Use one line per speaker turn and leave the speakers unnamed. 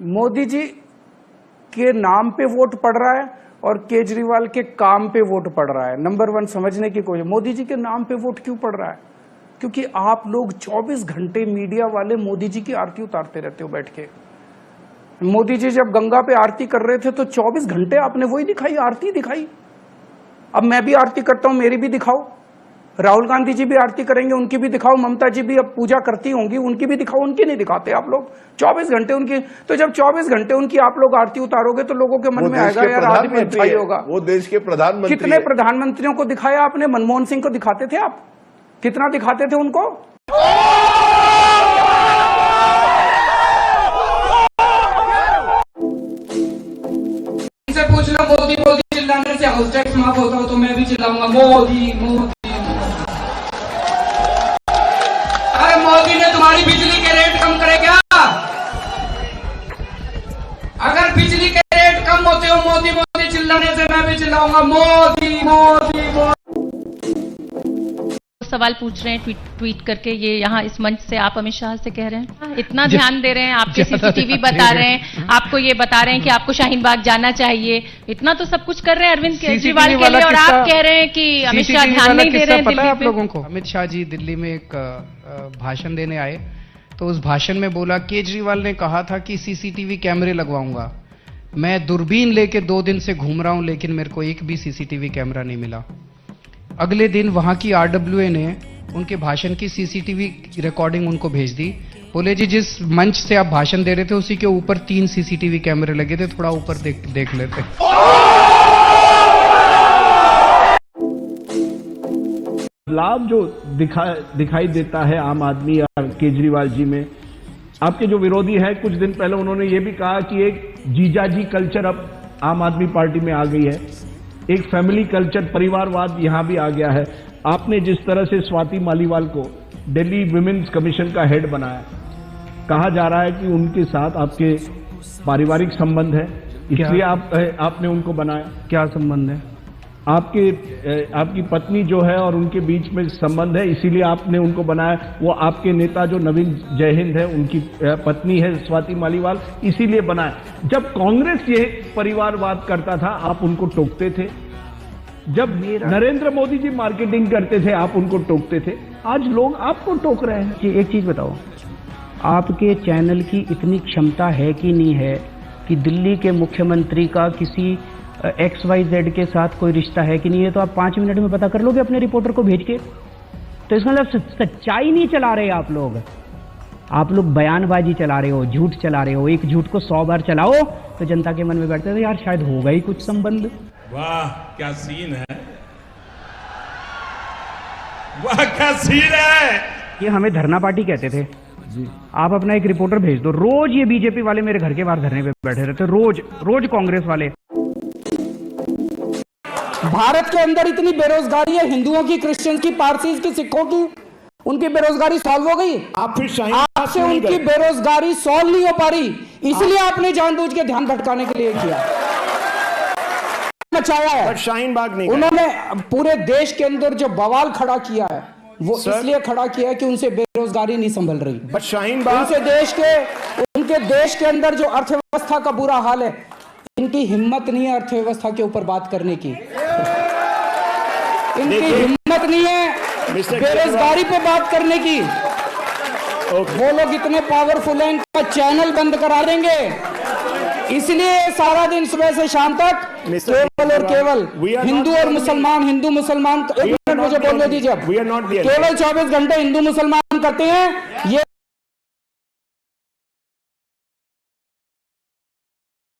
मोदी जी के नाम पे वोट पड़ रहा है और केजरीवाल के काम पे वोट पड़ रहा है। नंबर वन समझने की कोशिश, मोदी जी के नाम पे वोट क्यों पड़ रहा है? क्योंकि आप लोग 24 घंटे मीडिया वाले मोदी जी की आरती उतारते रहते हो बैठ के। मोदी जी जब गंगा पे आरती कर रहे थे तो 24 घंटे आपने वही दिखाई, आरती दिखाई। अब मैं भी आरती करता हूं, मेरी भी दिखाओ। राहुल गांधी जी भी आरती करेंगे, उनकी भी दिखाओ। ममता जी भी अब पूजा करती होंगी, उनकी भी दिखाओ। उनकी नहीं दिखाते आप लोग 24 घंटे उनकी। तो जब 24 घंटे उनकी आप लोग आरती उतारोगे तो लोगों के मन में आएगा यार आज भी अच्छा ही होगा।
वो देश के प्रधानमंत्री।
कितने प्रधानमंत्रियों को दिखाया आपने? मनमोहन सिंह को दिखाते थे आप? कितना दिखाते थे उनको?
पूछ लो, मोदी मोदी चिल्लाने से हाउस टैक्स माफ होता हो तो मैं भी चिल्लाऊंगा मोदी मोदी। अरे मोदी ने तुम्हारी बिजली के रेट कम करे क्या? अगर बिजली के रेट कम होते हो मोदी मोदी चिल्लाने से मैं भी चिल्लाऊंगा मोदी मोदी मोदी।
सवाल पूछ रहे हैं ट्वीट करके, ये यहाँ इस मंच से आप अमित शाह से कह रहे हैं, इतना ध्यान दे रहे हैं, आपके सीसीटीवी बता रहे हैं, आपको ये बता रहे हैं कि आपको शाहीन बाग जाना चाहिए, इतना तो सब कुछ कर रहे हैं अरविंद केजरीवाल के लिए, और आप कह रहे हैं कि अमित शाह ध्यान नहीं दे रहे हैं दिल्ली
आप लोगों को। अमित शाह जी दिल्ली में एक भाषण देने आए तो उस भाषण में बोला, केजरीवाल ने कहा था कि सीसीटीवी कैमरे लगवाऊंगा। मैं दूरबीन लेके 2 दिन से घूम रहा हूं लेकिन मेरे को एक भी सीसीटीवी कैमरा नहीं मिला। अगले दिन वहां की आरडब्ल्यूए ने उनके भाषण की सीसीटीवी रिकॉर्डिंग उनको भेज दी। बोले जी जिस मंच से आप भाषण दे रहे थे उसी के ऊपर 3 सीसीटीवी कैमरे लगे थे, थोड़ा ऊपर देख लेते।
बदलाव जो दिखाई देता है आम आदमी या केजरीवाल जी में। आपके जो विरोधी है, कुछ दिन पहले उन्होंने ये भी कहा कि एक जीजाजी कल्चर अब आम आदमी पार्टी में आ गई है, एक फैमिली कल्चर, परिवारवाद यहां भी आ गया है। आपने जिस तरह से स्वाति मालीवाल को दिल्ली विमेन्स कमीशन का हेड बनाया, कहा जा रहा है कि उनके साथ आपके पारिवारिक संबंध है, इसलिए आपने उनको बनाया। क्या संबंध है? आपकी पत्नी जो है और उनके बीच में संबंध है, इसीलिए आपने उनको बनाया। वो आपके नेता जो नवीन जयहिंद है, उनकी पत्नी है स्वाति मालीवाल, इसीलिए बनाया। जब कांग्रेस ये परिवारवाद करता था आप उनको टोकते थे, जब नरेंद्र मोदी जी मार्केटिंग करते थे आप उनको टोकते थे, आज लोग आपको टोक रहे हैं।
कि एक चीज बताओ, आपके चैनल की इतनी क्षमता है कि नहीं है कि दिल्ली के मुख्यमंत्री का किसी XYZ के साथ कोई रिश्ता है कि नहीं है, तो आप 5 मिनट में पता कर लोगे अपने रिपोर्टर को भेज के। तो इसका मतलब सच्चाई नहीं चला रहे आप लोग बयानबाजी चला रहे हो, झूठ चला रहे हो। एक झूठ को 100 बार चलाओ तो जनता के मन में बैठते थे यार शायद होगा ही कुछ संबंध।
वाह क्या सीन है, वाह क्या सीन है।
ये हमें धरना पार्टी कहते थे जी। आप अपना एक रिपोर्टर भेज दो, रोज ये बीजेपी वाले मेरे घर के बाहर धरने पे बैठे रहते, रोज कांग्रेस वाले।
भारत के अंदर इतनी बेरोजगारी है, हिंदुओं की, क्रिश्चियन की, पारसीज की, सिखों की, उनकी बेरोजगारी सॉल्व हो गई। आपसे उनकी बेरोजगारी सॉल्व नहीं हो पा रही, इसलिए आपने जानबूझ के ध्यान भटकाने के लिए किया, मचाया है।
शाहीन बाग नहीं,
उन्होंने पूरे देश के अंदर जो बवाल खड़ा किया है वो इसलिए खड़ा किया है कि उनसे बेरोजगारी नहीं संभल रही।
बट शाहीन बाग,
उनके देश के अंदर जो अर्थव्यवस्था का बुरा हाल है, इनकी हिम्मत नहीं है अर्थव्यवस्था के ऊपर बात करने की, इनकी हिम्मत नहीं है बेरोजगारी पे बात करने की। वो लोग इतने पावरफुल हैं, इनका चैनल बंद करा देंगे। इसलिए सारा दिन सुबह से शाम तक केवल और केवल हिंदू और मुसलमान, हिंदू मुसलमान, एक मिनट मुझे बोलने दीजिए, केवल 24 घंटे हिंदू मुसलमान करते हैं। ये